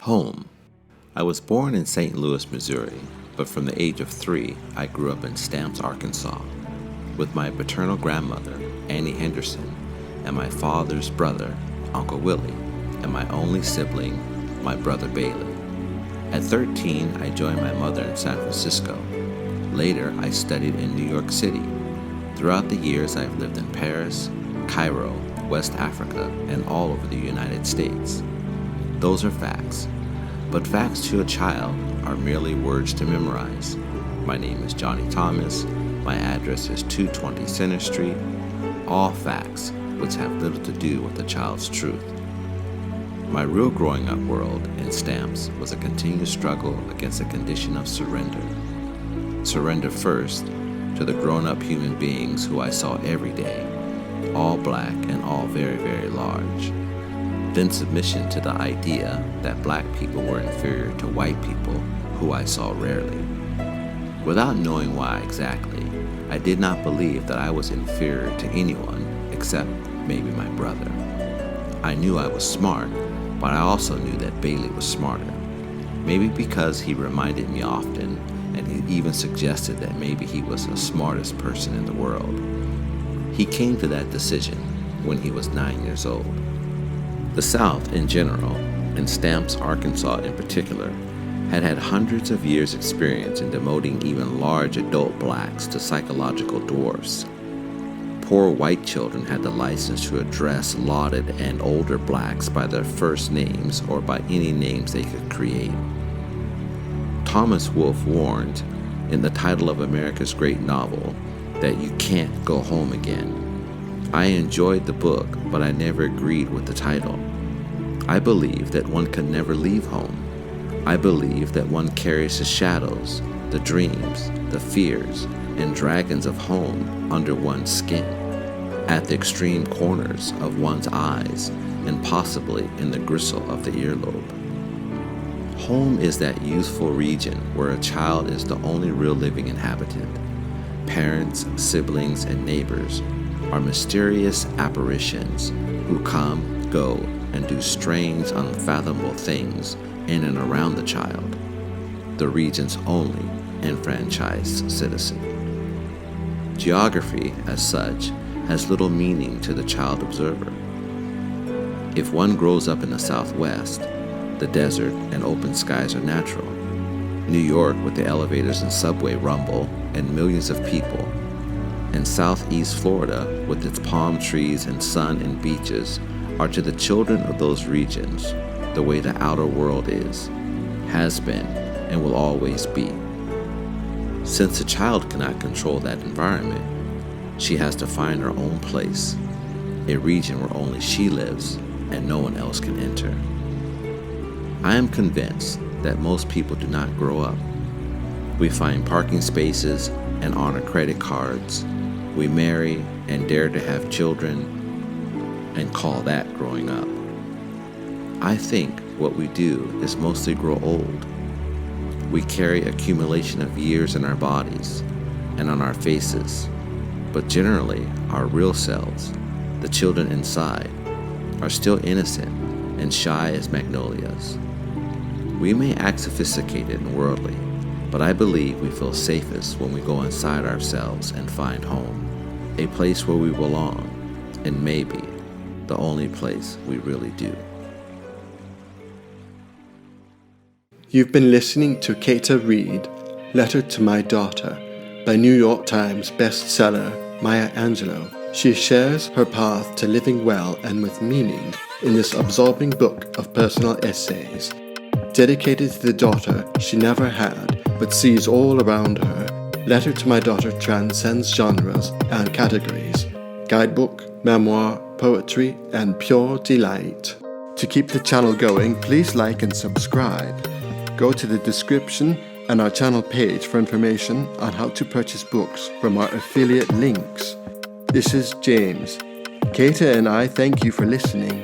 Home. I was born in St. Louis, Missouri, but from the age of 3, I grew up in Stamps, Arkansas, with my paternal grandmother, Annie Henderson, and my father's brother, Uncle Willie, and my only sibling, my brother Bailey. At 13, I joined my mother in San Francisco. Later, I studied in New York City. Throughout the years, I've lived in Paris, Cairo, West Africa, and all over the United States. Those are facts. But facts to a child are merely words to memorize. My name is Johnny Thomas. My address is 220 Center Street. All facts which have little to do with the child's truth. My real growing up world in Stamps was a continuous struggle against a condition of surrender. Surrender first to the grown-up human beings who I saw every day, all black and all very, very large. Then submission to the idea that black people were inferior to white people who I saw rarely. Without knowing why exactly, I did not believe that I was inferior to anyone except maybe my brother. I knew I was smart, but I also knew that Bailey was smarter. Maybe because he reminded me often, and he even suggested that maybe he was the smartest person in the world. He came to that decision when he was 9 years old. The South in general, and Stamps, Arkansas in particular, had had hundreds of years' experience in demoting even large adult blacks to psychological dwarfs. Poor white children had the license to address lauded and older blacks by their first names or by any names they could create. Thomas Wolfe warned, in the title of America's great novel, that you can't go home again. I enjoyed the book, but I never agreed with the title. I believe that one can never leave home. I believe that one carries the shadows, the dreams, the fears, and dragons of home under one's skin, at the extreme corners of one's eyes, and possibly in the gristle of the earlobe. Home is that youthful region where a child is the only real living inhabitant. Parents, siblings, and neighbors are mysterious apparitions who come, go, and do strange, unfathomable things in and around the child, the region's only enfranchised citizen. Geography, as such, has little meaning to the child observer. If one grows up in the Southwest, the desert and open skies are natural. New York with the elevators and subway rumble and millions of people, and Southeast Florida with its palm trees and sun and beaches are to the children of those regions the way the outer world is, has been, and will always be. Since the child cannot control that environment, she has to find her own place, a region where only she lives and no one else can enter. I am convinced that most people do not grow up. We find parking spaces and honor credit cards. We marry and dare to have children and call that growing up. I think what we do is mostly grow old. We carry accumulation of years in our bodies and on our faces, but generally our real selves, the children inside, are still innocent and shy as magnolias. We may act sophisticated and worldly, but I believe we feel safest when we go inside ourselves and find home, a place where we belong, and maybe the only place we really do. You've been listening to Keita read Letter to My Daughter by New York Times bestseller Maya Angelou. She shares her path to living well and with meaning in this absorbing book of personal essays, dedicated to the daughter she never had but sees all around her. Letter to My Daughter transcends genres and categories: guidebook, memoir, poetry, and pure delight. To keep the channel going, please like and subscribe. Go to the description and our channel page for information on how to purchase books from our affiliate links. This is James. Keita and I thank you for listening.